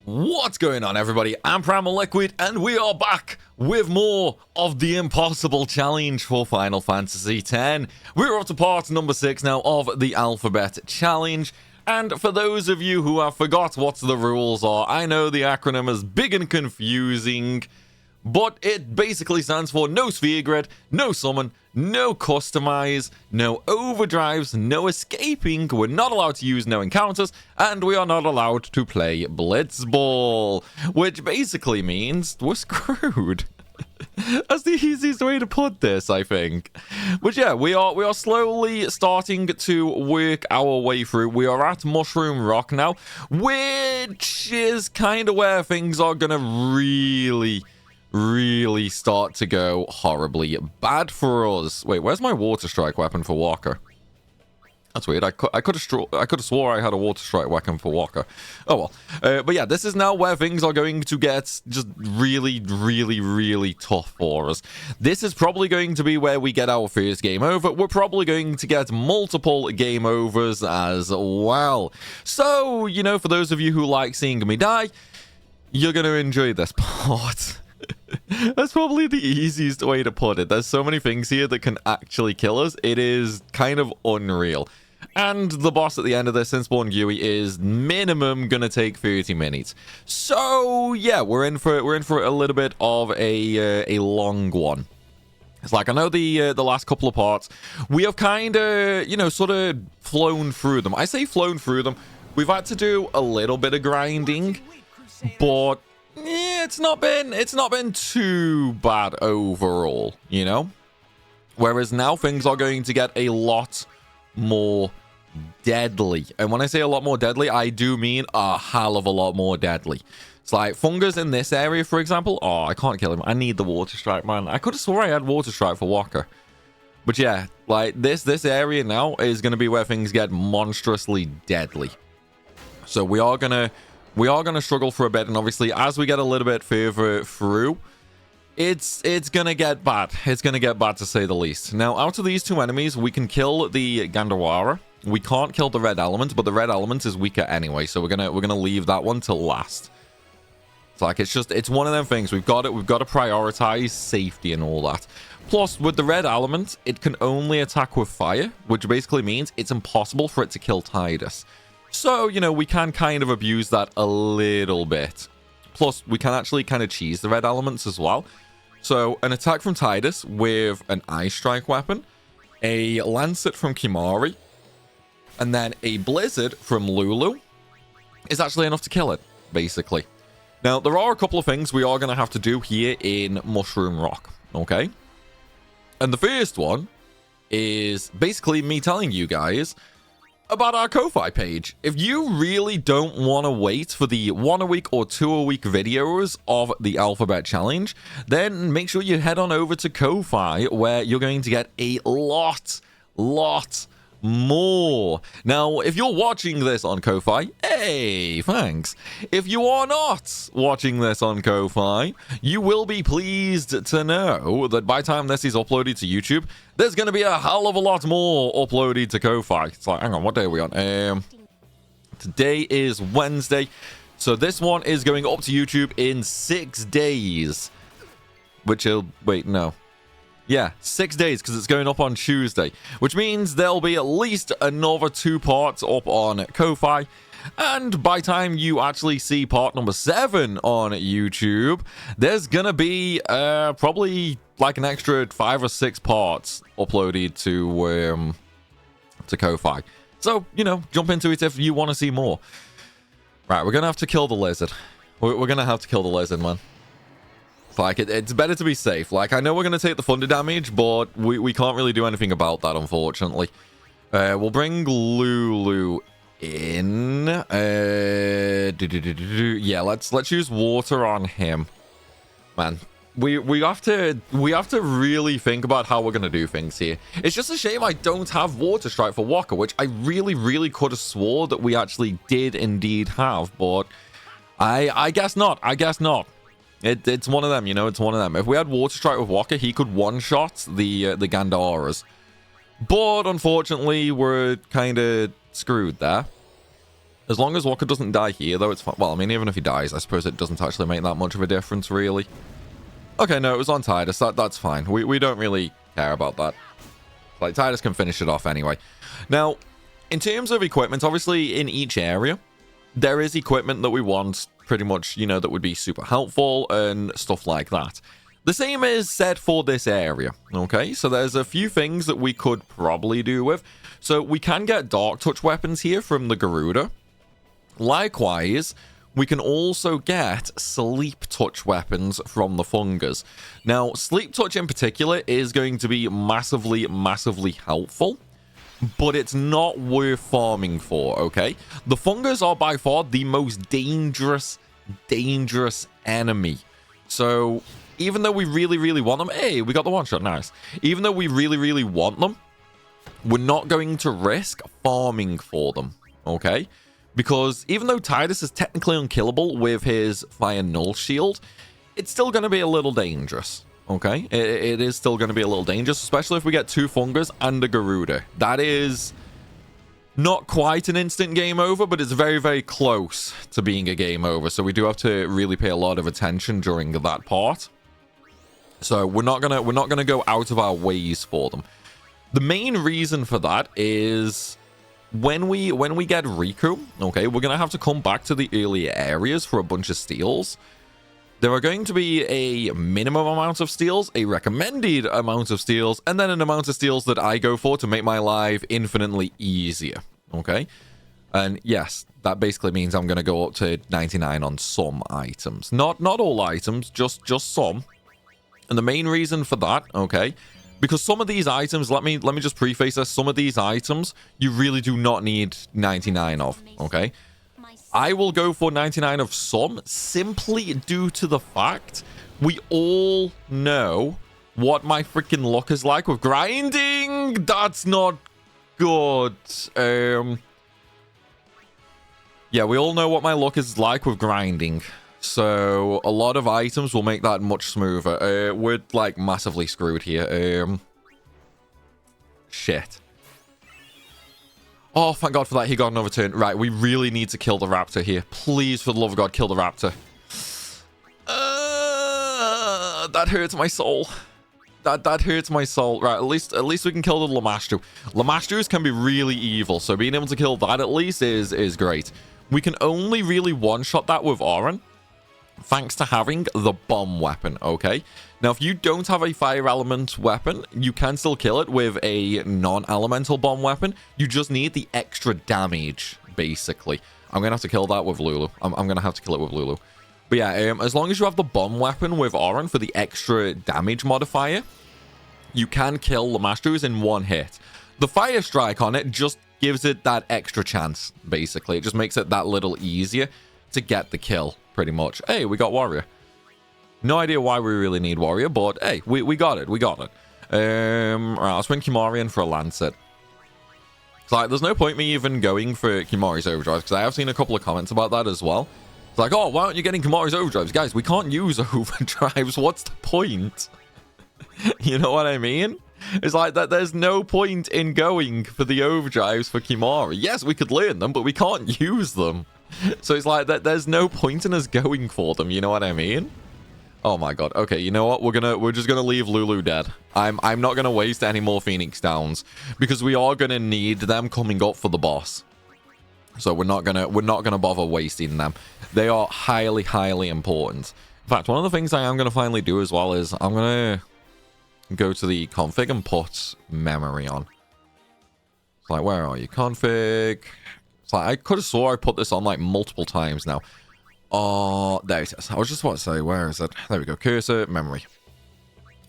What's going on, everybody? I'm Primalliquid, and we are back with more of the impossible challenge for Final Fantasy X. We're up to part number 6 now of the Alphabet Challenge. And for those of you who have forgot what the rules are, I know the acronym is big and confusing, but it basically stands for no sphere grid, no summon, no customize, no overdrives, no escaping, we're not allowed to use no encounters, and we are not allowed to play Blitzball, which basically means we're screwed. That's the easiest way to put this, I think. But yeah, we are slowly starting to work our way through. We are at Mushroom Rock now, which is kind of where things are gonna really start to go horribly bad for us. Wait, where's my water strike weapon for Walker? That's weird. I could have swore I had a water strike weapon for Walker. Oh well. But yeah, this is now where things are going to get just really tough for us. This is probably going to be where we get our first game over. We're probably going to get multiple game overs as well. So, you know, for those of you who like seeing me die, you're going to enjoy this part. That's probably the easiest way to put it. There's so many things here that can actually kill us. It is kind of unreal. And the boss at the end of this, Since-Born Yui, is minimum gonna take 30 minutes. So yeah, we're in for a little bit of a long one. It's like, I know the last couple of parts, we have kind of, you know, sort of flown through them. I say flown through them. We've had to do a little bit of grinding, but yeah, it's not been too bad overall, you know? Whereas now things are going to get a lot more deadly. And when I say a lot more deadly, I do mean a hell of a lot more deadly. It's like Fungus in this area, for example. Oh, I can't kill him. I need the water strike, man. I could have swore I had water strike for Walker. But yeah, like this area now is going to be where things get monstrously deadly. So we are going to struggle for a bit, and obviously as we get a little bit further through, it's gonna get bad. It's gonna get bad, to say the least. Now, out of these two enemies, we can kill the Gandawara. We can't kill the red element, but the red element is weaker anyway, so we're gonna leave that one till last. It's like, it's one of them things. We've got to prioritize safety and all that. Plus, with the red element, it can only attack with fire, which basically means it's impossible for it to kill Tidus. So, you know, we can kind of abuse that a little bit. Plus, we can actually kind of cheese the red elements as well. So, an attack from Tidus with an Ice Strike weapon, a Lancet from Kimari, and then a Blizzard from Lulu is actually enough to kill it, basically. Now, there are a couple of things we are going to have to do here in Mushroom Rock, okay? And the first one is basically me telling you guys about our Ko-Fi page. If you really don't want to wait for the 1 a week or 2 a week videos of the Alphabet Challenge, then make sure you head on over to Ko-Fi, where you're going to get a lot more. Now, if you're watching this on Ko-Fi, hey, thanks. If you are not watching this on Ko-Fi, you will be pleased to know that by the time this is uploaded to YouTube, there's going to be a hell of a lot more uploaded to Ko-Fi. It's like, hang on, what day are we on? Today is Wednesday, so this one is going up to YouTube in 6 days. Yeah, 6 days, because it's going up on Tuesday, which means there'll be at least another 2 parts up on Ko-Fi. And by the time you actually see part number 7 on YouTube, there's gonna be probably like an extra 5 or 6 parts uploaded to Ko-Fi. So, you know, jump into it if you want to see more. Right, we're gonna have to kill the lizard. We're gonna have to kill the lizard, man. Like, it's better to be safe. Like, I know we're going to take the thunder damage, but we can't really do anything about that, unfortunately. We'll bring Lulu in. Yeah, let's use water on him. Man, we have to really think about how we're going to do things here. It's just a shame I don't have water strike for Walker, which I really could have swore that we actually did indeed have, but I guess not. It's one of them, you know, it's one of them. If we had Water Strike with Walker, he could one-shot the Gandaras. But, unfortunately, we're kind of screwed there. As long as Walker doesn't die here, though, it's fine. Well, I mean, even if he dies, I suppose it doesn't actually make that much of a difference, really. Okay, no, it was on Tidus. That's fine. We don't really care about that. Like, Tidus can finish it off anyway. Now, in terms of equipment, obviously, in each area, there is equipment that we want pretty much, you know, that would be super helpful and stuff like that. The same is said for this area, okay? So there's a few things that we could probably do with. So we can get Dark Touch weapons here from the Garuda. Likewise, we can also get Sleep Touch weapons from the Fungus. Now, Sleep Touch in particular is going to be massively, massively helpful, but it's not worth farming for, okay? The Fungus are by far the most dangerous enemy. So, even though we really, really want them... Hey, we got the one-shot, nice. Even though we really, really want them, we're not going to risk farming for them, okay? Because even though Tidus is technically unkillable with his Fire Null Shield, it's still going to be a little dangerous, okay? It is still going to be a little dangerous, especially if we get 2 Fungus and a Garuda. That is not quite an instant game over, but it's very, very close to being a game over. So we do have to really pay a lot of attention during that part. So we're not gonna go out of our ways for them. The main reason for that is when we get Riku, okay, we're gonna have to come back to the earlier areas for a bunch of steals. There are going to be a minimum amount of steals, a recommended amount of steals, and then an amount of steals that I go for to make my life infinitely easier, okay? And yes, that basically means I'm gonna go up to 99 on some items. Not all items, just some. And the main reason for that, okay, because some of these items, let me just preface this, some of these items you really do not need 99 of, okay? I will go for 99 of some simply due to the fact we all know what my freaking luck is like with grinding. That's not good. Yeah, we all know what my luck is like with grinding. So a lot of items will make that much smoother. We're like massively screwed here. Shit. Oh, thank God for that. He got another turn. Right, we really need to kill the raptor here. Please, for the love of God, kill the raptor. That hurts my soul. That hurts my soul. Right, at least we can kill the Lamashtu. Lamashtus can be really evil, so being able to kill that at least is great. We can only really one-shot that with Auron, thanks to having the bomb weapon, okay? Now, if you don't have a fire element weapon, you can still kill it with a non-elemental bomb weapon. You just need the extra damage, basically. I'm going to have to kill that with Lulu. I'm going to have to kill it with Lulu. But yeah, as long as you have the bomb weapon with Auron for the extra damage modifier, you can kill Lamashtus in one hit. The fire strike on it just gives it that extra chance, basically. It just makes it that little easier to get the kill, pretty much. Hey, we got Warrior. No idea why we really need Warrior, but hey, we got it. We got it. Right, I'll swing Kimarian for a Lancet. It's like, there's no point me even going for Kimari's Overdrive, because I have seen a couple of comments about that as well. It's like, oh, why aren't you getting Kimari's Overdrives? Guys, we can't use Overdrives. What's the point? You know what I mean? It's like that. There's no point in going for the Overdrives for Kimari. Yes, we could learn them, but we can't use them. So it's like that. There's no point in us going for them. You know what I mean? Oh my God. Okay, you know what? We're just gonna leave Lulu dead. I'm not gonna waste any more Phoenix Downs because we are gonna need them coming up for the boss. So we're not gonna bother wasting them. They are highly, highly important. In fact, one of the things I am gonna finally do as well is I'm gonna go to the config and put memory on. It's like, where are you? Config. It's like, I could have swore I put this on like multiple times now. Oh, there it is. I was just about to say, where is it? There we go. Cursor, memory.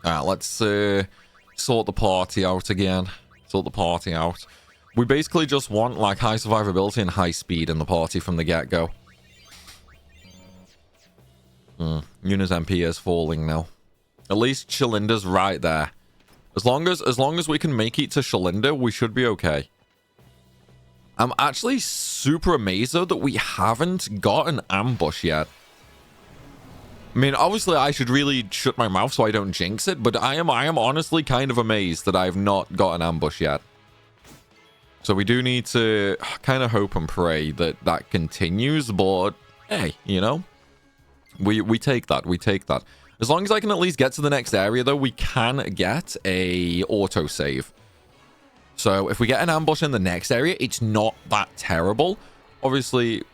Alright, let's sort the party out again. Sort the party out. We basically just want like high survivability and high speed in the party from the get-go. Yuna's MP is falling now. At least Shalinda's right there. As long as we can make it to Shalinda, we should be okay. I'm actually super amazed though that we haven't got an ambush yet. I mean, obviously I should really shut my mouth so I don't jinx it, but I am honestly kind of amazed that I have not got an ambush yet. So we do need to kind of hope and pray that that continues, but hey, you know, we take that. We take that. As long as I can at least get to the next area, though, we can get a autosave. So if we get an ambush in the next area, it's not that terrible. Obviously,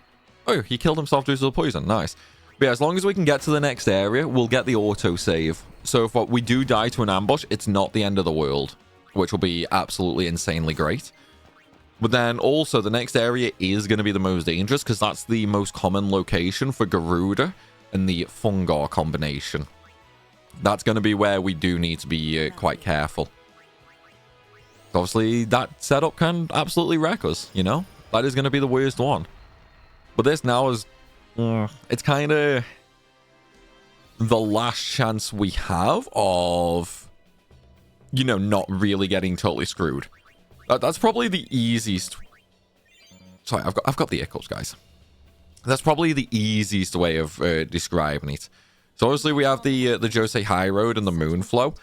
oh, he killed himself due to the poison. Nice. But yeah, as long as we can get to the next area, we'll get the autosave. So if we do die to an ambush, it's not the end of the world, which will be absolutely insanely great. But then also, the next area is going to be the most dangerous because that's the most common location for Garuda and the Fungar combination. That's going to be where we do need to be quite careful. Obviously, that setup can absolutely wreck us, you know? That is going to be the worst one. But this now is... it's kind of the last chance we have of, you know, not really getting totally screwed. That's probably the easiest... Sorry, I've got the hiccups, guys. That's probably the easiest way of describing it. So obviously we have the Josei High Road and the Moonflow.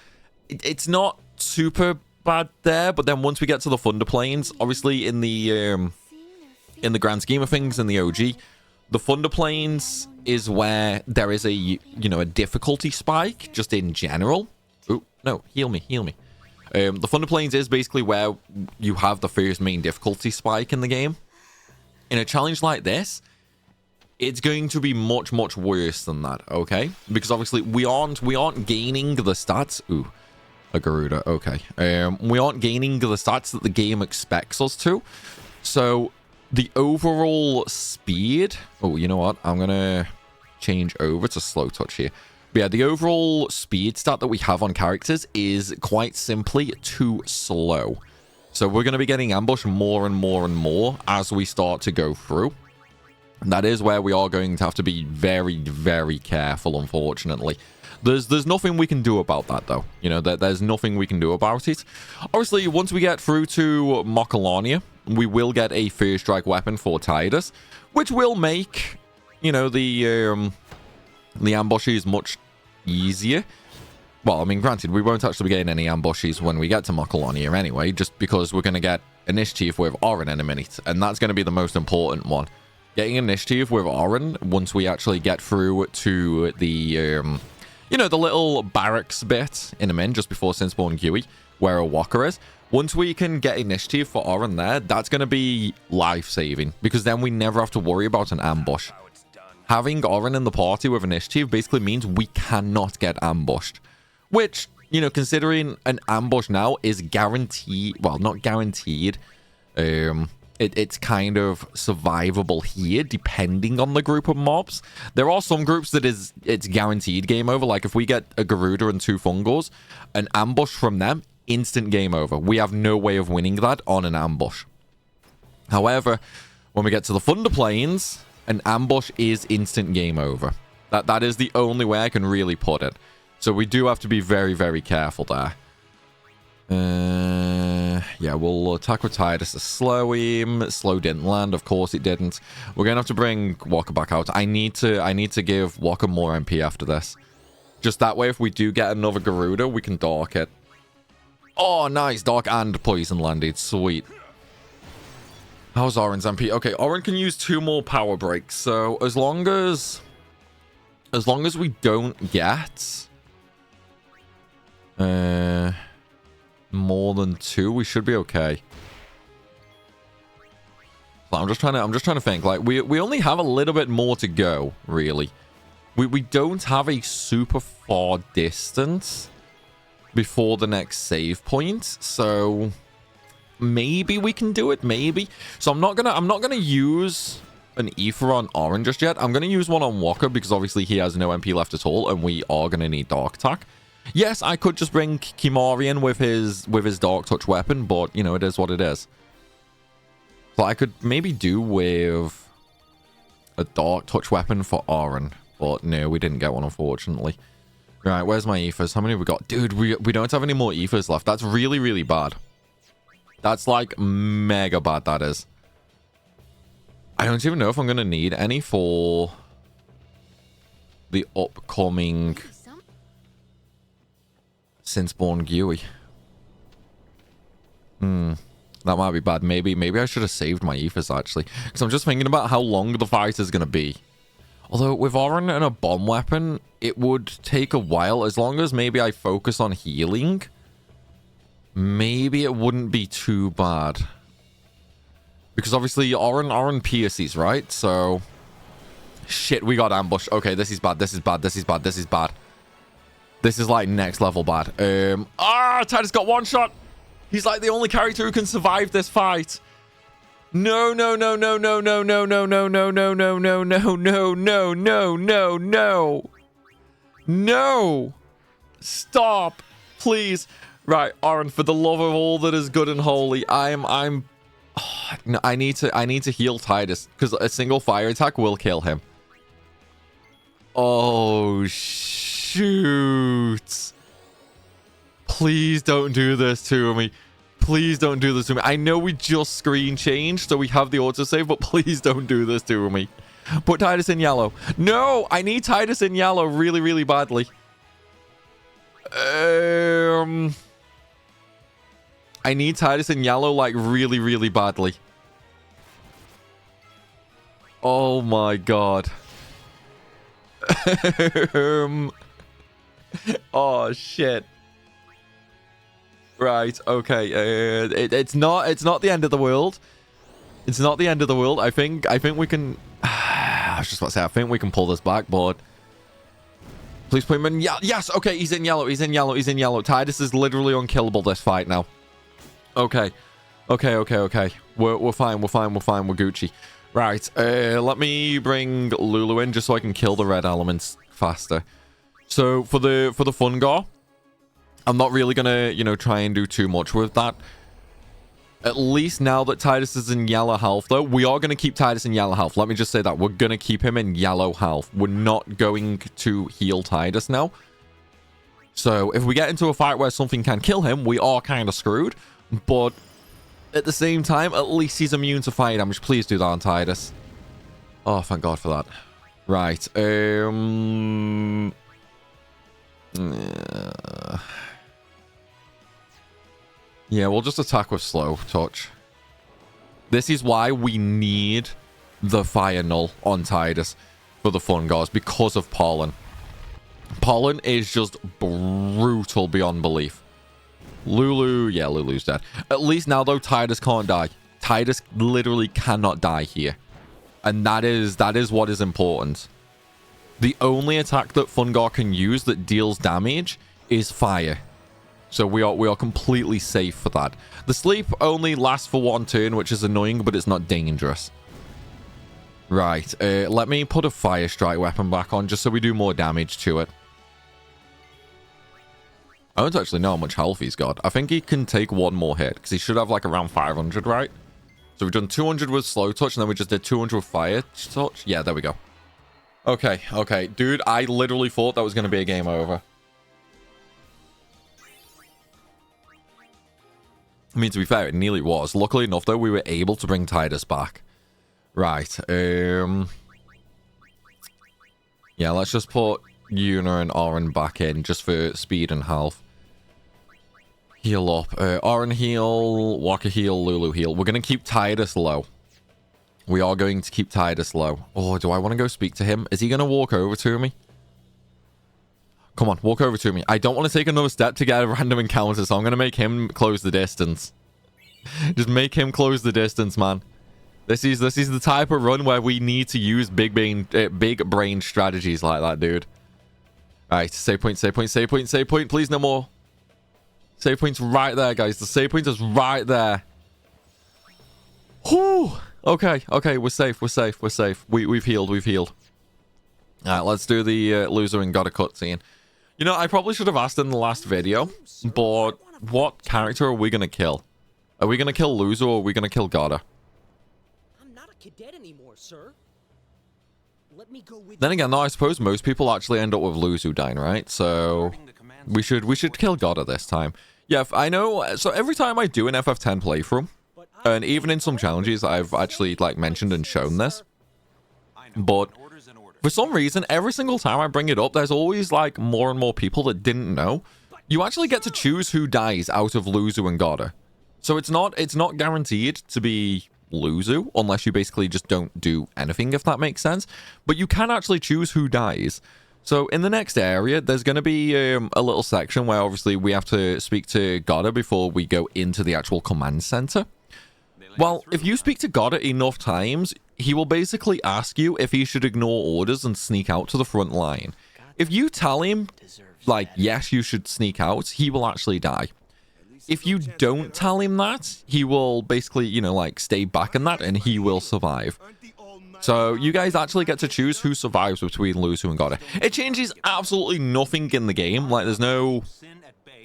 It's not super bad there, but then once we get to the Thunder Plains, obviously in the grand scheme of things in the OG, the Thunder Plains is where there is a, you know, a difficulty spike just in general. Oh, no, heal me, heal me. The Thunder Plains is basically where you have the first main difficulty spike in the game. In a challenge like this, it's going to be much, much worse than that, okay? Because obviously we aren't gaining the stats. Ooh, a Garuda, okay. We aren't gaining the stats that the game expects us to. So the overall speed... Oh, you know what? I'm going to change over to slow touch here. But yeah, the overall speed stat that we have on characters is quite simply too slow. So we're going to be getting ambushed more and more and more as we start to go through. And that is where we are going to have to be very, very careful, unfortunately. There's nothing we can do about that, though. You know, there's nothing we can do about it. Obviously, once we get through to Mokalania, we will get a first strike weapon for Tidus, which will make, you know, the ambushes much easier. Well, I mean, granted, we won't actually be getting any ambushes when we get to Mokalania anyway, just because we're going to get initiative with Orin in a minute, and that's going to be the most important one. Getting initiative with Orin once we actually get through to the, you know, the little barracks bit in a min just before Sinspore Gui, where a walker is. Once we can get initiative for Orin there, that's going to be life-saving, because then we never have to worry about an ambush. Having Orin in the party with initiative basically means we cannot get ambushed. Which, you know, considering an ambush now is guaranteed, well, not guaranteed, it's kind of survivable here, depending on the group of mobs. There are some groups that it's guaranteed game over. Like, if we get a Garuda and 2 Fungals, an ambush from them, instant game over. We have no way of winning that on an ambush. However, when we get to the Thunder Plains, an ambush is instant game over. That is the only way I can really put it. So we do have to be very, very careful there. Yeah, we'll attack with Tidus to slow him. Slow didn't land, of course it didn't. We're gonna have to bring Walker back out. I need to give Walker more MP after this. Just that way, if we do get another Garuda, we can dark it. Oh, nice. Dark and poison landed. Sweet. How's Orin's MP? Okay, Orin can use 2 more power breaks. So as long as we don't get more than 2, we should be okay. So I'm just trying to think. Like, we only have a little bit more to go, really. We don't have a super far distance before the next save point, so maybe we can do it, maybe. So I'm not gonna use an Ether on Orin just yet. I'm gonna use one on Walker because obviously he has no MP left at all, and we are gonna need Dark Attack. Yes, I could just bring Kimarian with his Dark Touch weapon, but you know, it is what it is. So I could maybe do with a Dark Touch weapon for Orin, but no, we didn't get one, unfortunately. Right, where's my Ethers? How many have we got? Dude, we don't have any more Ethers left. That's really, really bad. That's like mega bad, that is. I don't even know if I'm going to need any for the upcoming Sinspore Gui. That might be bad. Maybe I should have saved my ethers, actually. Because I'm just thinking about how long the fight is going to be. Although, with Orin and a bomb weapon, it would take a while. As long as maybe I focus on healing, maybe it wouldn't be too bad. Because obviously, Orin pierces, right? So... Shit, we got ambushed. Okay, this is bad. This is bad. This is bad. This is bad. This is, like, next level bad. Tidus got one shot. He's, like, the only character who can survive this fight. No, no, no, no, no, no, no, no, no, no, no, no, no, no, no, no, no, no, no. No. Stop. Please. Right, Orin, for the love of all that is good and holy, no, I need to heal Tidus, because a single fire attack will kill him. Oh, shoot. Please don't do this to me. Please don't do this to me. I know we just screen changed, so we have the autosave, but please don't do this to me. Put Tidus in yellow. No, I need Tidus in yellow really, really badly. I need Tidus in yellow, like, really, really badly. Oh my god. Oh, shit. Right, okay. It's not the end of the world. It's not the end of the world. I think we can... I was just about to say, I think we can pull this back, but... Please put him in... Yeah, yes, okay, he's in yellow, he's in yellow, he's in yellow. Tidus is literally unkillable this fight now. Okay. Okay. We're fine, we're Gucci. Right, let me bring Lulu in just so I can kill the red elements faster. So, for the Fungar... I'm not really gonna, you know, try and do too much with that. At least now that Tidus is in yellow health, though, we are going to keep Tidus in yellow health. Let me just say that. We're going to keep him in yellow health. We're not going to heal Tidus now. So, if we get into a fight where something can kill him, we are kind of screwed. But, at the same time, at least he's immune to fire damage. Please do that on Tidus. Oh, thank God for that. Right. Yeah, we'll just attack with slow touch. This is why we need the fire null on Tidus for the Fungars, because of Pollen. Pollen is just brutal beyond belief. Lulu, yeah, Lulu's dead. At least now, though, Tidus can't die. Tidus literally cannot die here. And that is what is important. The only attack that Fungar can use that deals damage is fire. So we are completely safe for that. The sleep only lasts for one turn, which is annoying, but it's not dangerous. Right, let me put a fire strike weapon back on, just so we do more damage to it. I don't actually know how much health he's got. I think he can take one more hit, because he should have like around 500, right? So we've done 200 with slow touch, and then we just did 200 with fire touch. Yeah, there we go. Okay. Dude, I literally thought that was going to be a game over. I mean, to be fair, it nearly was. Luckily enough, though, we were able to bring Tidus back. Right. Yeah, let's just put Yuna and Orin back in, just for speed and health. Heal up. Orin heal, Waka heal, Lulu heal. We're going to keep Tidus low. We are going to keep Tidus low. Oh, do I want to go speak to him? Is he going to walk over to me? Come on, walk over to me. I don't want to take another step to get a random encounter, so I'm going to make him close the distance. Just make him close the distance, man. This is the type of run where we need to use big brain strategies like that, dude. Alright, save point. Please, no more. Save point's right there, guys. The save point is right there. Whew. Okay, we're safe. We've healed. Alright, let's do the loser and got a cutscene. You know, I probably should have asked in the last video, but what character are we going to kill? Are we going to kill Loser or are we going to kill Gotta? I'm not a cadet anymore, sir. Let me go with Then again, though, I suppose most people actually end up with Loser dying, right? So we should kill Gotta this time. Yeah, I know. So every time I do an FF10 playthrough, and even in some challenges, I've actually like mentioned and shown this. But for some reason, every single time I bring it up, there's always like more and more people that didn't know. You actually get to choose who dies out of Luzu and Gotta. So it's not guaranteed to be Luzu unless you basically just don't do anything, if that makes sense. But you can actually choose who dies. So in the next area, there's going to be a little section where obviously we have to speak to Goddard before we go into the actual command center. Well, if you speak to Goddard enough times, he will basically ask you if he should ignore orders and sneak out to the front line. If you tell him, like, yes, you should sneak out, he will actually die. If you don't tell him that, he will basically, you know, like, stay back in that and he will survive. So you guys actually get to choose who survives between Luzu and Goddard. It changes absolutely nothing in the game. Like, there's no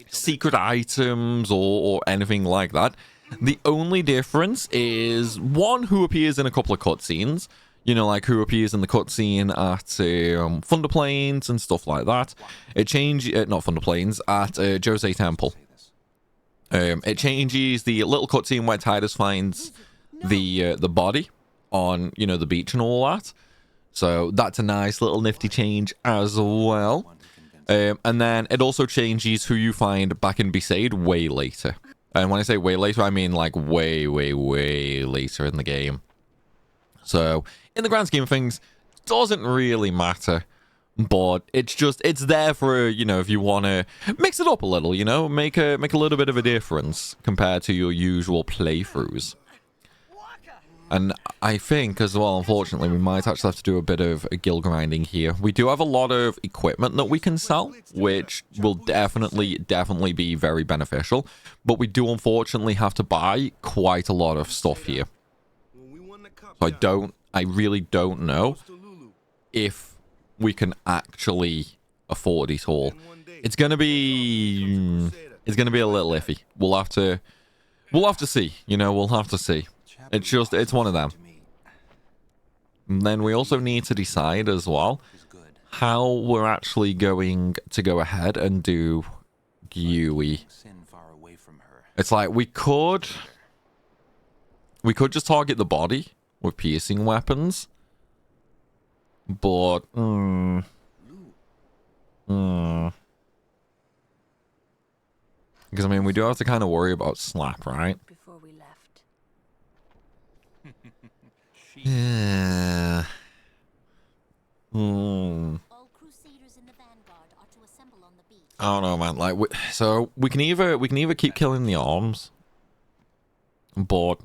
secret items or anything like that. The only difference is one who appears in a couple of cutscenes. You know, like who appears in the cutscene at Thunder Plains and stuff like that. It changes, not Thunder Plains, at Jose Temple. It changes the little cutscene where Tidus finds the body on, you know, the beach and all that. So that's a nice little nifty change as well. And then it also changes who you find back in Besaid way later. And when I say way later, I mean like way, way, way later in the game. So in the grand scheme of things, doesn't really matter. But it's just, it's there for, you know, if you want to mix it up a little, you know, make a little bit of a difference compared to your usual playthroughs. And I think as well, unfortunately, we might actually have to do a bit of guild grinding here. We do have a lot of equipment that we can sell, which will definitely be very beneficial. But we do unfortunately have to buy quite a lot of stuff here. So I really don't know if we can actually afford it all. It's gonna be a little iffy. We'll have to see, you know, we'll have to see. It's one of them. And then we also need to decide as well how we're actually going to go ahead and do Gui. It's like we could just target the body with piercing weapons, but because I mean we do have to kind of worry about slap, right? Yeah. I don't know, man. Like, so we can either keep killing the arms, but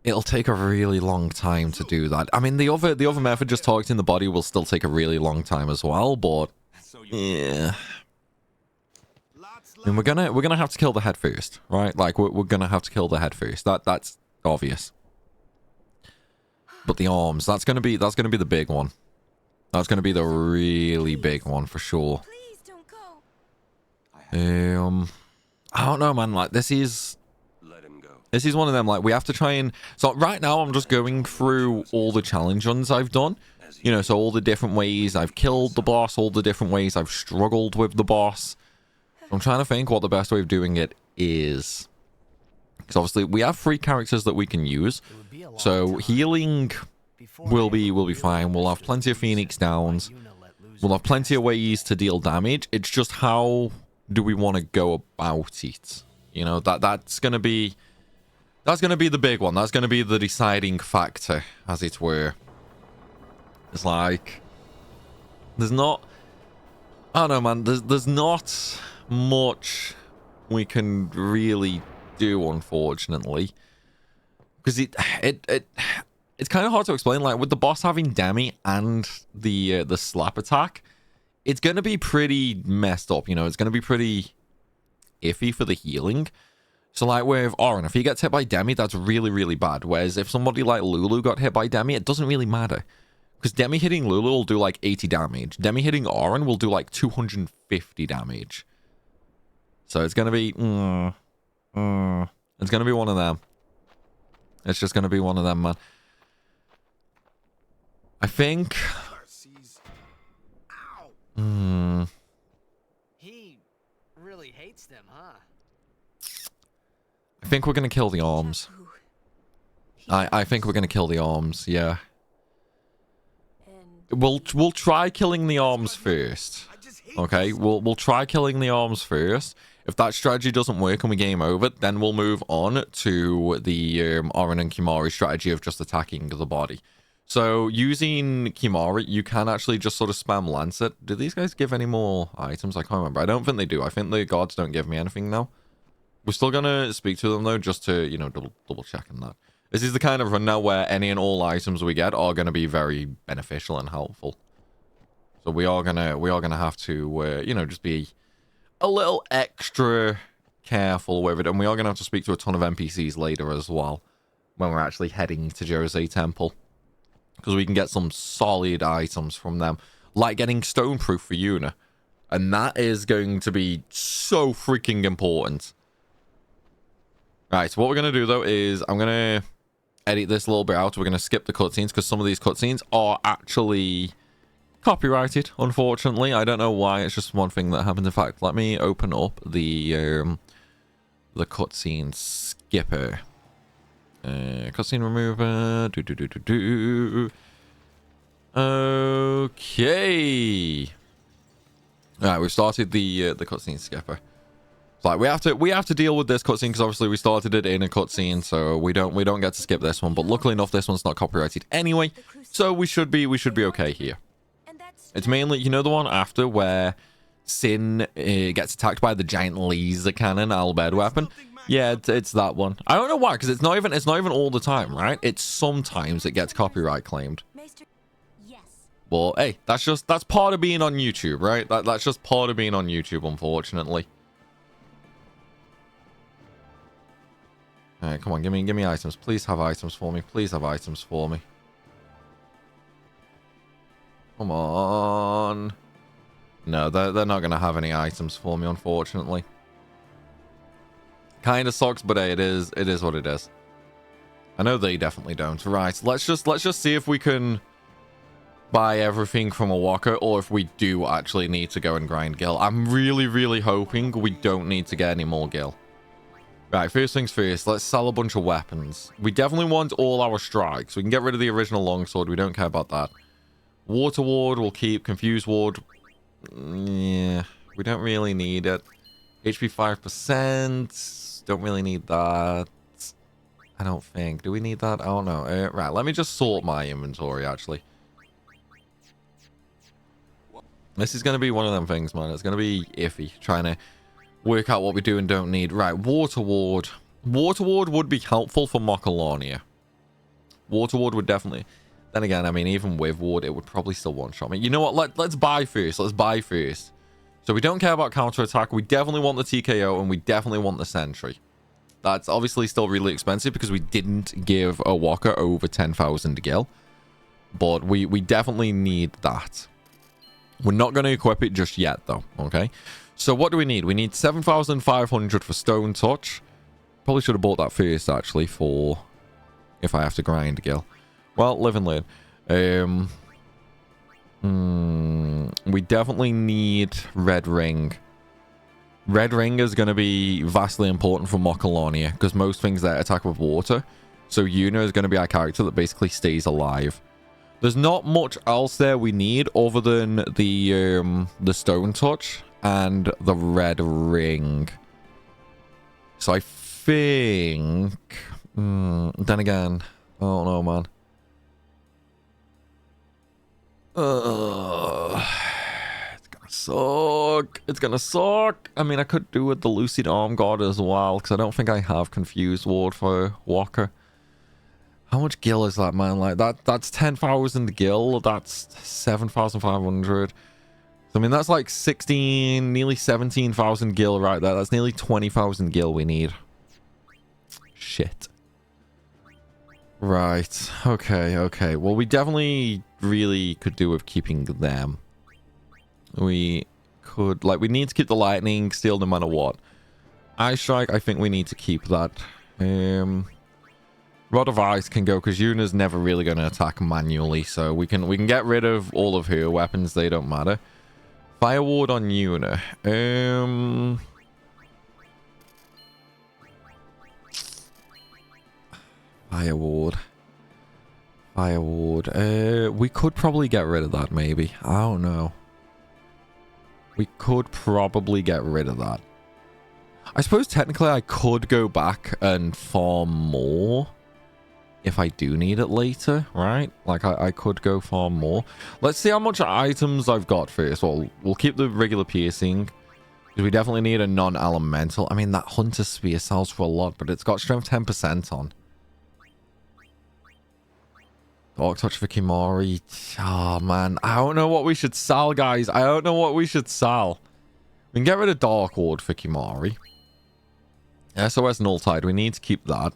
it'll take a really long time to do that. I mean, the other method, just targeting the body, will still take a really long time as well. But yeah, I mean, we're gonna have to kill the head first, right? Like, we're gonna have to kill the head first. That's obvious. But the arms, that's gonna be the big one. That's gonna be the really big one for sure. I don't know, man. Like, this is one of them. Like, we have to try and. So right now, I'm just going through all the challenge runs I've done. You know, so all the different ways I've killed the boss, all the different ways I've struggled with the boss. I'm trying to think what the best way of doing it is. Because obviously we have 3 characters that we can use. So healing will be fine. We'll have plenty of Phoenix downs. We'll have plenty of ways to deal damage. It's just how do we want to go about it? You know, that's gonna be the big one. That's gonna be the deciding factor, as it were. It's like there's not, I don't know, man. There's not much we can really do, unfortunately, because it's kind of hard to explain. Like, with the boss having Demi and the slap attack, it's gonna be pretty messed up. You know, it's gonna be pretty iffy for the healing. So like with Auron, if he gets hit by Demi, that's really, really bad. Whereas if somebody like Lulu got hit by Demi, it doesn't really matter, because Demi hitting Lulu will do like 80 damage. Demi hitting Auron will do like 250 damage. So it's gonna be it's gonna be one of them. It's just gonna be one of them, man. I think. He really hates them, huh? I think we're gonna kill the arms. I think we're gonna kill the arms. Yeah. We'll try killing the arms first. Okay, we'll try killing the arms first, If that strategy doesn't work and we game over, then we'll move on to the Orin and Kimari strategy of just attacking the body. So using Kimari, you can actually just sort of spam Lancet. Do these guys give any more items? I can't remember. I don't think they do. I think the gods don't give me anything now. We're still going to speak to them, though, just to, you know, double check on that. This is the kind of run now where any and all items we get are going to be very beneficial and helpful. So we are gonna have to, you know, just be a little extra careful with it. And we are going to have to speak to a ton of NPCs later as well, when we're actually heading to Jose Temple. Because we can get some solid items from them, like getting Stoneproof for Yuna. And that is going to be so freaking important. Right, so what we're going to do, though, is I'm going to edit this a little bit out. We're going to skip the cutscenes, because some of these cutscenes are actually copyrighted, unfortunately. I don't know why. It's just one thing that happened. In fact, let me open up the cutscene skipper. Cutscene remover. Okay. Alright, we've started the cutscene skipper. It's like we have to deal with this cutscene because obviously we started it in a cutscene, so we don't get to skip this one. But luckily enough, this one's not copyrighted anyway, so we should be okay here. It's mainly, you know, the one after where Sin gets attacked by the giant laser cannon Albed weapon. Yeah, it's that one. I don't know why, because it's not even all the time, right? It's sometimes it gets copyright claimed. But hey, that's part of being on YouTube, right? That's just part of being on YouTube, unfortunately. All right, come on, give me items. Please have items for me. Please have items for me. Come on. No, they're not gonna have any items for me, unfortunately. Kind of sucks, but hey, it is what it is. I know they definitely don't. Right, let's just see if we can buy everything from a walker, or if we do actually need to go and grind gil. I'm really hoping we don't need to get any more gil. Right, first things first, let's sell a bunch of weapons. We definitely want all our strikes. We can get rid of the original longsword. We don't care about that. Water ward we'll keep. Confused ward, yeah, we don't really need it. HP 5%. Don't really need that. I don't think. Do we need that? I don't know. Right, let me just sort my inventory, actually. This is going to be one of them things, man. It's going to be iffy, trying to work out what we do and don't need. Right, Water Ward. Water Ward would be helpful for Mocolonia. Water Ward would definitely... Then again, I mean, even with Ward, it would probably still one-shot me. You know what? Let's buy first. Let's buy first. So we don't care about counter-attack. We definitely want the TKO, and we definitely want the Sentry. That's obviously still really expensive because we didn't give a Walker over 10,000 gil. But we definitely need that. We're not going to equip it just yet, though. Okay. So what do we need? We need 7,500 for Stone Touch. Probably should have bought that first, actually, for if I have to grind gil. Well, live and learn. We definitely need Red Ring. Red Ring is going to be vastly important for Mocolonia because most things there attack with water. So Yuna is going to be our character that basically stays alive. There's not much else there we need other than the Stone Touch and the Red Ring. So I think... then again, I don't know, man. It's gonna suck. It's gonna suck. I mean, I could do with the Lucid Arm God as well, because I don't think I have Confused Ward for Walker. How much gil is that, man? Like, that's 10,000 gil. That's 7,500. I mean, that's like 16, nearly 17,000 gil right there. That's nearly 20,000 gil we need. Shit. Right. Okay. Well, we definitely really could do with keeping them. We could, like, we need to keep the Lightning Steel no matter what. Ice Strike, I think we need to keep that. Rod of Ice can go because Yuna's never really going to attack manually, so we can get rid of all of her weapons. They don't matter. Fire Ward on Yuna. Fire Ward. We could probably get rid of that, maybe. I don't know. We could probably get rid of that. I suppose technically I could go back and farm more if I do need it later, right? Like, I could go farm more. Let's see how much items I've got first. Well, we'll keep the regular piercing, because we definitely need a non-elemental. I mean, that Hunter Spear sells for a lot, but it's got strength 10% on. Dark Touch for Kimari. Oh, man. I don't know what we should sell, guys. I don't know what we should sell. We can get rid of Dark Ward for Kimari. SOS Null Tide. We need to keep that.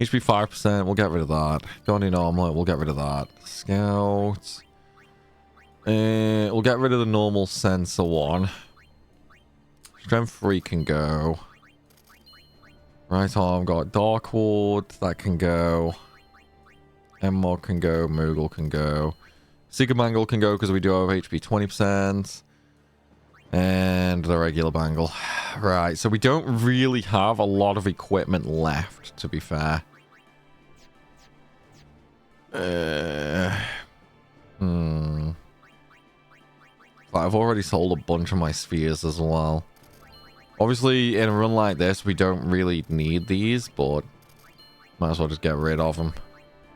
HP 5%. We'll get rid of that. Guardian Armor. We'll get rid of that. Scout. We'll get rid of the normal sensor one. Strength 3 can go. Right arm got Dark Ward. That can go. Mod can go. Moogle can go. Secret Bangle can go because we do have HP 20%. And the regular bangle. Right, so we don't really have a lot of equipment left, to be fair. I've already sold a bunch of my spheres as well. Obviously, in a run like this, we don't really need these, but might as well just get rid of them.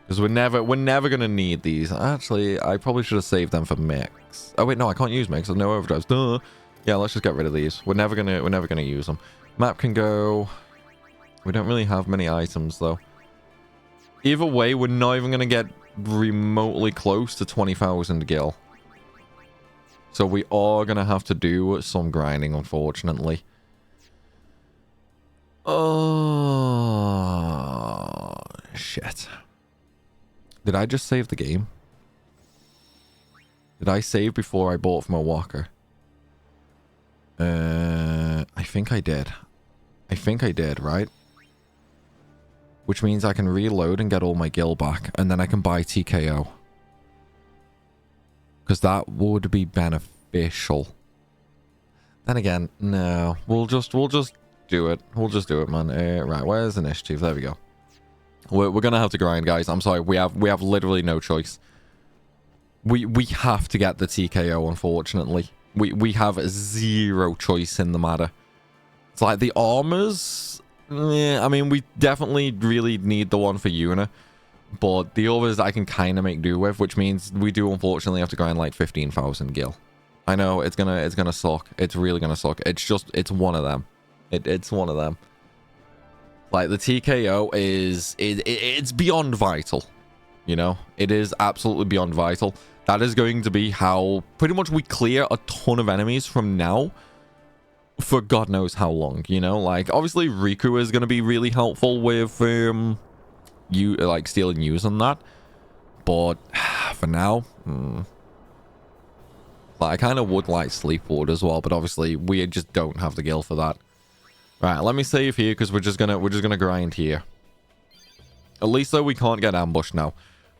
Because we're never going to need these. Actually, I probably should have saved them for mix. Oh, wait, no, I can't use mix. There's no overdrives. Duh. Yeah, let's just get rid of these. We're never gonna use them. Map can go. We don't really have many items though. Either way, we're not even gonna get remotely close to 20,000 gil. So we are gonna have to do some grinding, unfortunately. Oh shit! Did I just save the game? Did I save before I bought from a walker? I think I did. I think I did, right? Which means I can reload and get all my gil back, and then I can buy TKO. Because that would be beneficial. Then again, no. We'll just do it. We'll just do it, man. Right, where's initiative? There we go. We're gonna have to grind, guys. I'm sorry. We have literally no choice. We have to get the TKO, unfortunately. We have zero choice in the matter. It's like the armors. I mean, we definitely really need the one for Una, but the others I can kind of make do with, which means we do unfortunately have to grind like 15,000 gil. I know it's gonna suck. It's really gonna suck. It's one of them. It's one of them. Like the TKO it's beyond vital. You know, it is absolutely beyond vital. That is going to be how pretty much we clear a ton of enemies from now for God knows how long, you know? Like, obviously, Riku is going to be really helpful with, you, like, stealing use on that. But, for now, like, I kind of would like Sleep Ward as well, but obviously, we just don't have the gil for that. Right, let me save here, because we're just gonna grind here. At least, though, we can't get ambushed now.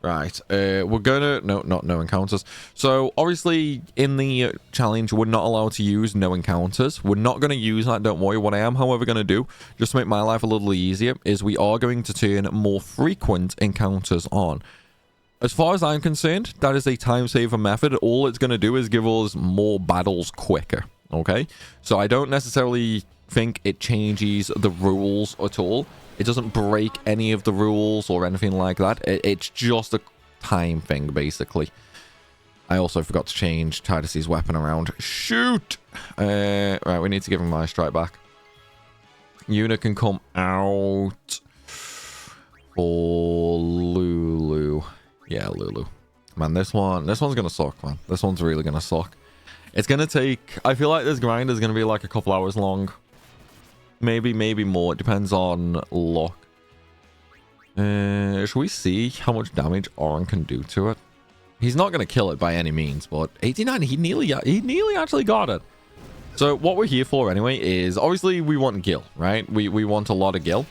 Right, we're gonna... No encounters. So, obviously, in the challenge, we're not allowed to use no encounters. We're not going to use that, don't worry. What I am, however, going to do, just to make my life a little easier, is we are going to turn more frequent encounters on. As far as I'm concerned, that is a time saver method. All it's going to do is give us more battles quicker, okay? So, I don't necessarily think it changes the rules at all. It doesn't break any of the rules or anything like that. It's just a time thing, basically. I also forgot to change Tidus's weapon around. Shoot! Right, we need to give him my strike back. Una can come out for Lulu. Yeah, Lulu. Man, this one's gonna suck, man. This one's really gonna suck. It's gonna take... I feel like this grind is gonna be like a couple hours long. Maybe more. It depends on luck. Should we see how much damage Orin can do to it? He's not going to kill it by any means, but 89, he nearly actually got it. So what we're here for anyway is, obviously we want gil, right? We want a lot of gil.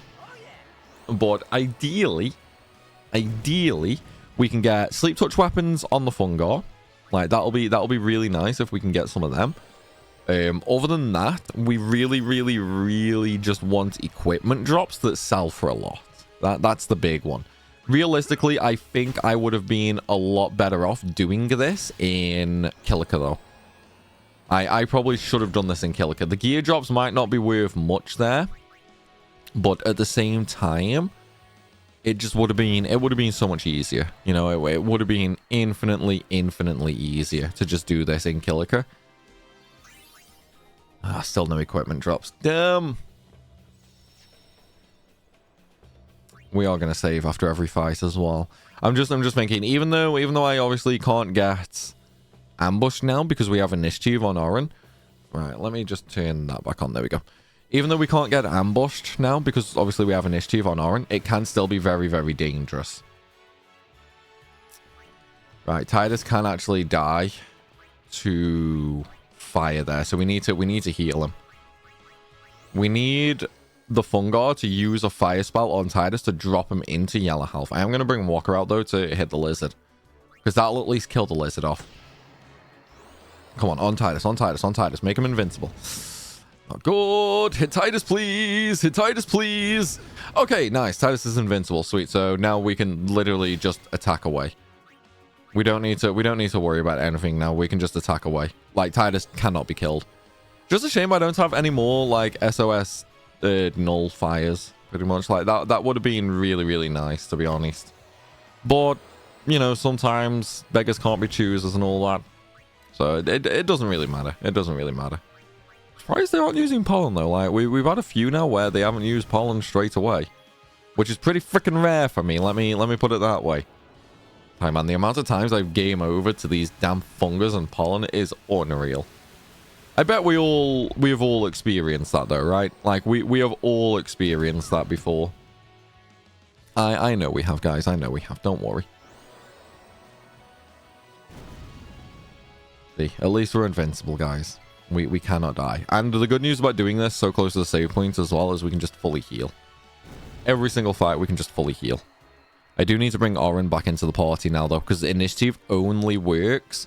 But ideally, we can get sleep touch weapons on the Fungar. Like, that'll be really nice if we can get some of them. Other than that, we really just want equipment drops that sell for a lot. That's the big one. Realistically, I think I would have been a lot better off doing this in Kilika, though. I probably should have done this in Killiker. The gear drops might not be worth much there, but at the same time, it just would have been so much easier. You know, it would have been infinitely easier to just do this in Killiker. Still no equipment drops. Damn. We are going to save after every fight as well. I'm just thinking, even though I obviously can't get ambushed now because we have initiative on Oren. Right, let me just turn that back on. There we go. Even though we can't get ambushed now because obviously we have initiative on Oren, it can still be very dangerous. Right, Tidus can actually die to fire there, so we need to heal him. We need the Fungar to use a fire spell on Tidus to drop him into yellow health. I am going to bring Walker out though to hit the lizard, because that'll at least kill the lizard off. Come on Tidus, make him invincible. Not good. Hit Tidus, please. Hit Tidus, please. Okay, nice. Tidus is invincible. Sweet. So now we can literally just attack away. We don't need to worry about anything now. We can just attack away. Like, Tidus cannot be killed. Just a shame I don't have any more like SOS null fires. Pretty much like that would have been really nice, to be honest. But you know, sometimes beggars can't be choosers and all that. So it doesn't really matter. It doesn't really matter. Surprised they aren't using pollen though. Like we've had a few now where they haven't used pollen straight away, which is pretty freaking rare for me. Let me put it that way. Hey man, the amount of times I've game over to these damn fungus and pollen is unreal. I bet we have all experienced that though, right? Like we have all experienced that before. I know we have, guys. I know we have. Don't worry. See, at least we're invincible, guys. We cannot die. And the good news about doing this so close to the save points as well is we can just fully heal. Every single fight, we can just fully heal. I do need to bring Oren back into the party now, though, because the initiative only works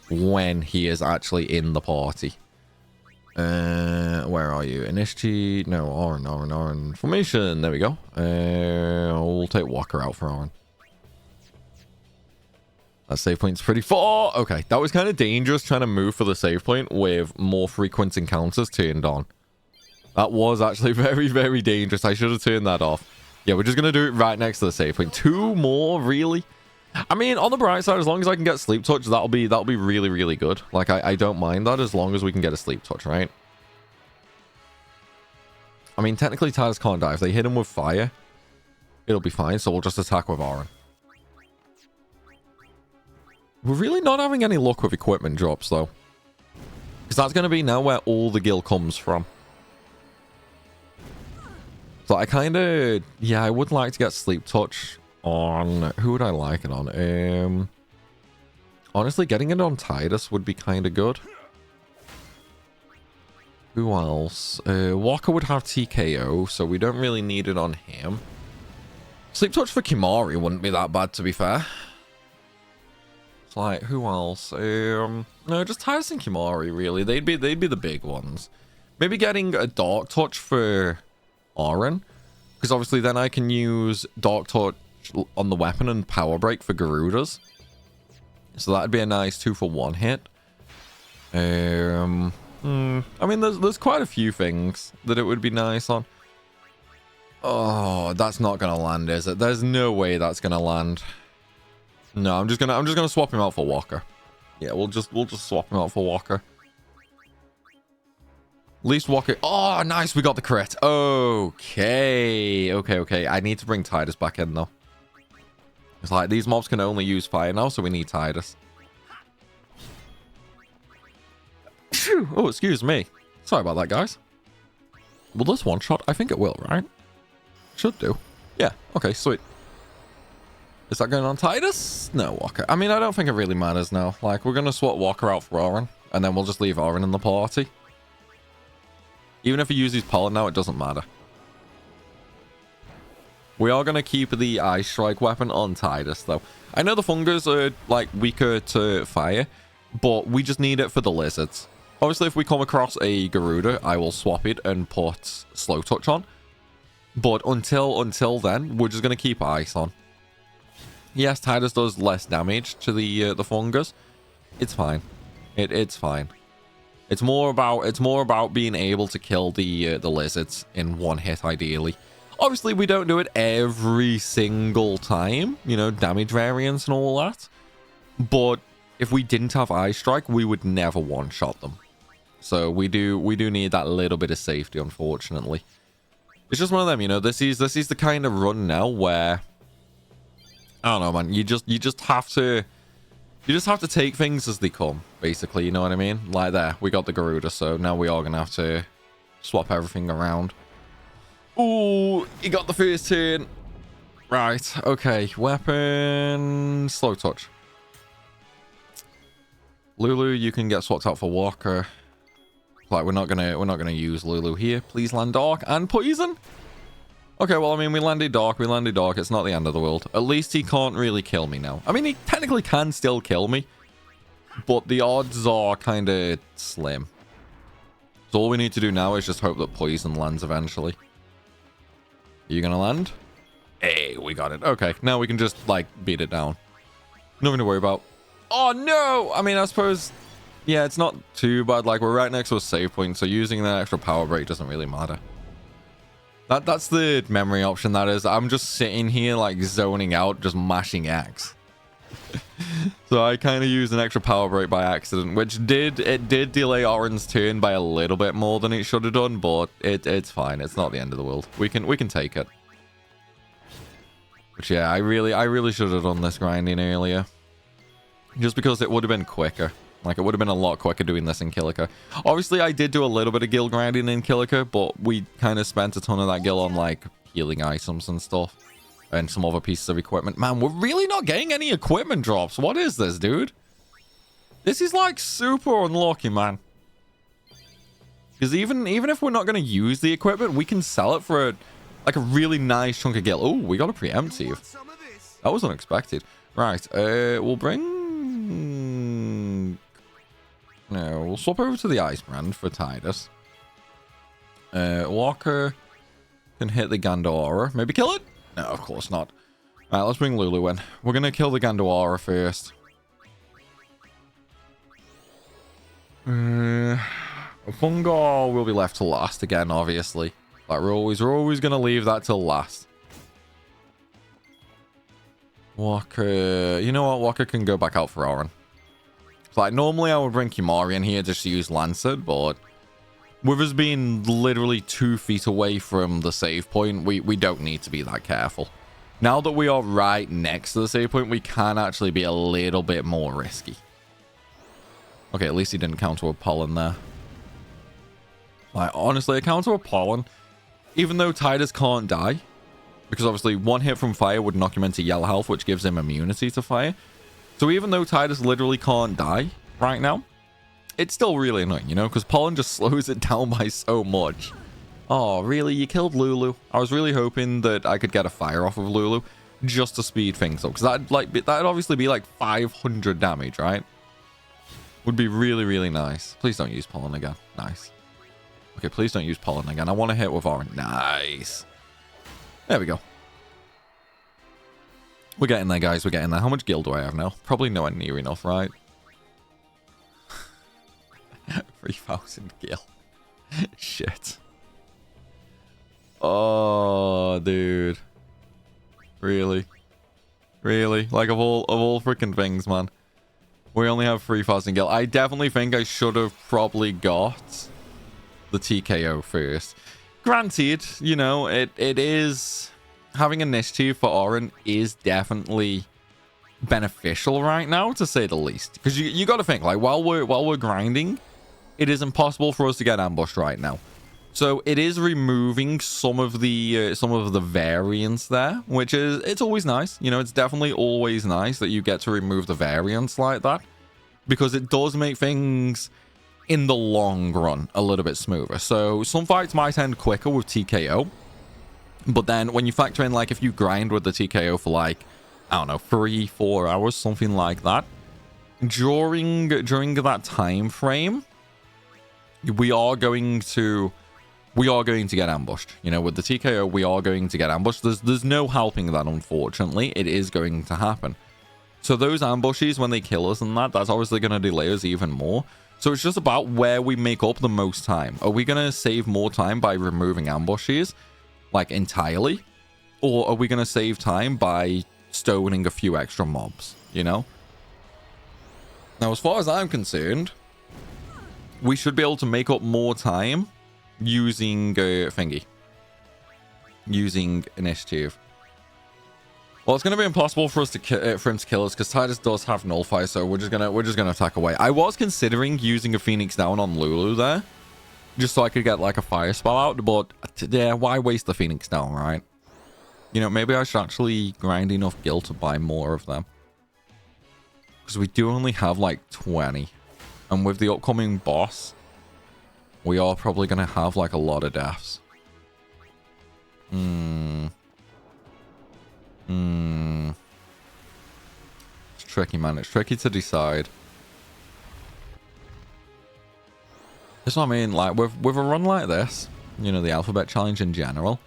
when he is actually in the party. Where are you? Initiative? No, Oren. Formation. There we go. We'll take Walker out for Oren. That save point's pretty far. Okay, that was kind of dangerous trying to move for the save point with more frequent encounters turned on. That was actually very dangerous. I should have turned that off. Yeah, we're just going to do it right next to the save point. 2 more, really? I mean, on the bright side, as long as I can get sleep touch, that'll be really good. Like, I don't mind that as long as we can get a sleep touch, right? I mean, technically, Tidus can't die. If they hit him with fire, it'll be fine. So we'll just attack with Oren. We're really not having any luck with equipment drops, though. Because that's going to be now where all the gil comes from. So I kind of... Yeah, I would like to get sleep touch on... Who would I like it on? Honestly, getting it on Tidus would be kind of good. Who else? Walker would have TKO, so we don't really need it on him. Sleep touch for Kimari wouldn't be that bad, to be fair. It's like, who else? No, just Tidus and Kimari, really. They'd be the big ones. Maybe getting a Dark Touch for Oren, because obviously then I can use Dark Touch on the weapon and Power Break for Garudas. So that'd be a nice 2-for-1 hit. I mean, there's quite a few things that it would be nice on. Oh, that's not gonna land, is it? There's no way that's gonna land. No, I'm just gonna swap him out for Walker. Yeah, we'll just swap him out for Walker. At least Walker. Oh, nice, we got the crit. Okay. I need to bring Tidus back in though. It's like these mobs can only use fire now, so we need Tidus. Oh, excuse me. Sorry about that, guys. Will this one shot? I think it will, right? Should do. Yeah. Okay, sweet. Is that going on Tidus? No, Walker. I mean, I don't think it really matters now. Like, we're going to swap Walker out for Oren, and then we'll just leave Oren in the party. Even if he uses pollen now, it doesn't matter. We are going to keep the Ice Strike weapon on Tidus, though. I know the fungus are, like, weaker to fire, but we just need it for the lizards. Obviously, if we come across a Garuda, I will swap it and put Slow Touch on. But until then, we're just going to keep Ice on. Yes, Tidus does less damage to the fungus. It's fine. It's fine. It's more about being able to kill the lizards in one hit, ideally. Obviously, we don't do it every single time, you know, damage variance and all that. But if we didn't have Eye Strike, we would never one-shot them. So we do need that little bit of safety, unfortunately. It's just one of them, you know. This is the kind of run now where, I don't know, man. You just have to take things as they come, basically. You know what I mean? Like there, we got the Garuda, so now we are gonna have to swap everything around. Ooh, he got the first turn. Right, okay. Weapon, slow touch. Lulu, you can get swapped out for Walker. Like we're not gonna use Lulu here. Please land Dark and Poison. Okay, well, I mean, we landed Dark. It's not the end of the world. At least he can't really kill me now. I mean, he technically can still kill me, but the odds are kind of slim. So all we need to do now is just hope that Poison lands eventually. Are you gonna land? Hey, we got it. Okay, now we can just, like, beat it down. Nothing to worry about. Oh, no! I mean, I suppose... Yeah, it's not too bad. Like, we're right next to a save point, so using that extra power break doesn't really matter. That's the memory option, that is. I'm just sitting here, like, zoning out, just mashing X. So I kind of used an extra power break by accident, which did delay Oren's turn by a little bit more than it should have done, but it's fine. It's not the end of the world. We can take it. But yeah, I really should have done this grinding earlier. Just because it would have been quicker. Like, it would have been a lot quicker doing this in Kilika. Obviously, I did do a little bit of guild grinding in Kilika, but we kind of spent a ton of that guild on, like, healing items and stuff. And some other pieces of equipment. Man, we're really not getting any equipment drops. What is this, dude? This is, like, super unlucky, man. Because even if we're not going to use the equipment, we can sell it for, like, a really nice chunk of guild. Oh, we got a preemptive. That was unexpected. Right, we'll bring... No, we'll swap over to the Ice Brand for Tidus. Walker can hit the Gandora. Maybe kill it? No, of course not. Alright, let's bring Lulu in. We're going to kill the Gandora first. Fungal will be left to last again, obviously. Like, we're always going to leave that till last. Walker... You know what? Walker can go back out for Oren. Like, normally I would bring Kimari in here just to use Lancet, but with us being literally 2 feet away from the save point, we don't need to be that careful. Now that we are right next to the save point, we can actually be a little bit more risky. Okay, at least he didn't counter a Pollen there. Like, honestly, a counter a Pollen, even though Tidus can't die, because obviously 1 hit from fire would knock him into yellow health, which gives him immunity to fire. So even though Tidus literally can't die right now, it's still really annoying, you know, because Pollen just slows it down by so much. Oh, really? You killed Lulu? I was really hoping that I could get a fire off of Lulu just to speed things up, because that'd obviously be like 500 damage, right? Would be really, really nice. Please don't use Pollen again. Nice. Okay, please don't use Pollen again. I want to hit with Oren. Nice. There we go. We're getting there, guys. We're getting there. How much guild do I have now? Probably nowhere near enough, right? 3,000 gil. Shit. Oh, dude. Really? Really? Like, of all freaking things, man. We only have 3,000 gil. I definitely think I should have probably got the TKO first. Granted, you know, it is... Having initiative for Oren is definitely beneficial right now, to say the least. Because you got to think, like, while we're grinding, it is impossible for us to get ambushed right now. So it is removing some of the variance there, which is, it's always nice. You know, it's definitely always nice that you get to remove the variance like that, because it does make things in the long run a little bit smoother. So some fights might end quicker with TKO. But then when you factor in, like, if you grind with the TKO for, like, I don't know, 3-4 hours, something like that, during that time frame, we are going to get ambushed. You know, with the TKO, we are going to get ambushed. There's no helping that, unfortunately. It is going to happen. So those ambushes, when they kill us and that's obviously going to delay us even more. So it's just about where we make up the most time. Are we going to save more time by removing ambushes, like entirely? Or are we going to save time by stoning a few extra mobs, you know? Now, as far as I'm concerned, we should be able to make up more time using using initiative. Well, it's going to be impossible for us to for him to kill us because Tidus does have nullify, so we're just gonna attack away. I was considering using a Phoenix down on Lulu there, just so I could get like a fire spell out, but yeah, why waste the Phoenix down, right? You know, maybe I should actually grind enough gil to buy more of them, because we do only have like 20, and with the upcoming boss, we are probably gonna have like a lot of deaths. It's tricky, man. It's tricky to decide. That's what I mean. Like with a run like this, you know, the alphabet challenge in general,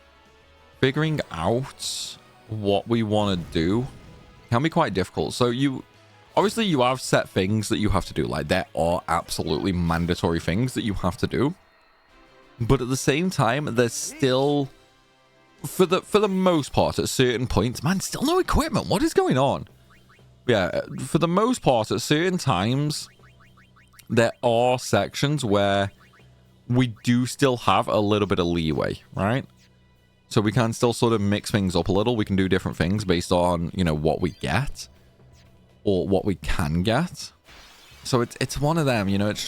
figuring out what we want to do can be quite difficult. So obviously you have set things that you have to do. Like there are absolutely mandatory things that you have to do, but at the same time, there's still, for the most part, at certain points, man, still no equipment. What is going on? Yeah, for the most part, at certain times, there are sections where we do still have a little bit of leeway, right? So we can still sort of mix things up a little. We can do different things based on, you know, what we get or what we can get. So it's one of them, you know, it's just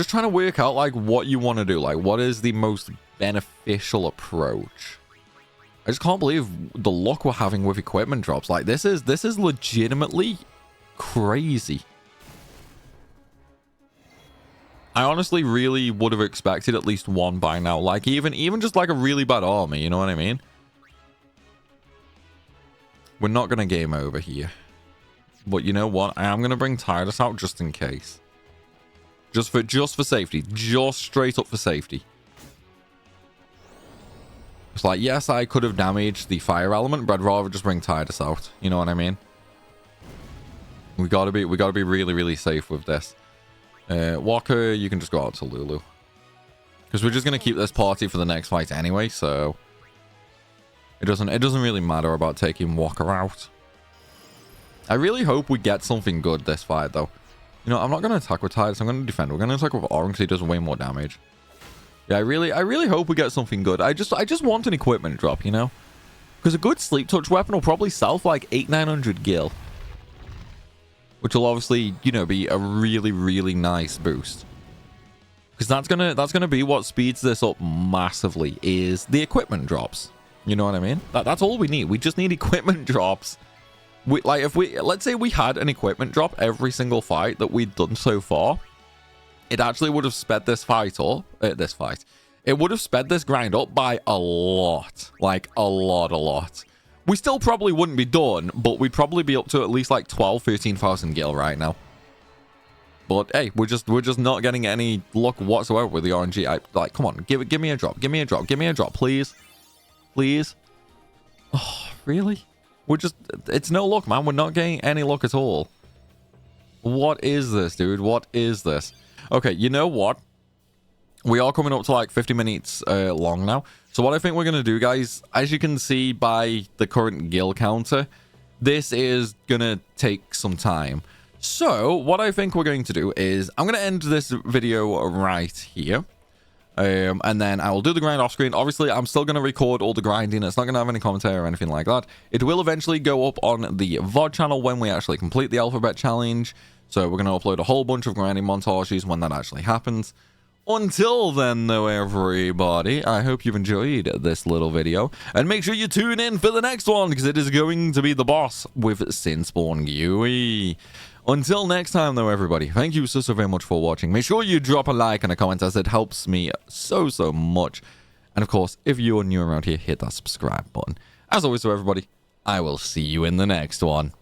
trying to work out like what you want to do, like what is the most beneficial approach. I just can't believe the luck we're having with equipment drops. Like this is legitimately crazy. I honestly really would have expected at least one by now. Like even just like a really bad army, you know what I mean? We're not gonna game over here. But you know what? I am gonna bring Tidus out just in case. Just for safety. Just straight up for safety. It's like, yes, I could have damaged the fire element, but I'd rather just bring Tidus out. You know what I mean? We gotta be really, really safe with this. Walker, you can just go out to Lulu. Because we're just gonna keep this party for the next fight anyway, so it doesn't really matter about taking Walker out. I really hope we get something good this fight though. You know, I'm not gonna attack with Tidus, I'm gonna defend. We're gonna attack with Orin because he does way more damage. Yeah, I really hope we get something good. I just want an equipment drop, you know? Because a good sleep touch weapon will probably sell for like 800-900 gil. Which will obviously, you know, be a really, really nice boost. Because that's gonna be what speeds this up massively, is the equipment drops. You know what I mean? That's all we need. We just need equipment drops. Let's say we had an equipment drop every single fight that we'd done so far. It actually would have sped this fight up. It would have sped this grind up by a lot. Like, a lot. We still probably wouldn't be done, but we'd probably be up to at least like 12,000-13,000 gil right now. But hey, we're just not getting any luck whatsoever with the RNG. Like, come on, give me a drop. Give me a drop, please. Please. Oh, really? It's no luck, man. We're not getting any luck at all. What is this, dude? What is this? Okay, you know what? We are coming up to like 50 minutes long now. So what I think we're going to do, guys, as you can see by the current gil counter, this is going to take some time. So what I think we're going to do is I'm going to end this video right here. And then I will do the grind off screen. Obviously, I'm still going to record all the grinding. It's not going to have any commentary or anything like that. It will eventually go up on the VOD channel when we actually complete the alphabet challenge. So we're going to upload a whole bunch of grinding montages when that actually happens. Until then, though, everybody, I hope you've enjoyed this little video. And make sure you tune in for the next one, because it is going to be the boss with Sinspawn Yui. Until next time, though, everybody, thank you so very much for watching. Make sure you drop a like and a comment, as it helps me so much. And, of course, if you're new around here, hit that subscribe button. As always, though, everybody, I will see you in the next one.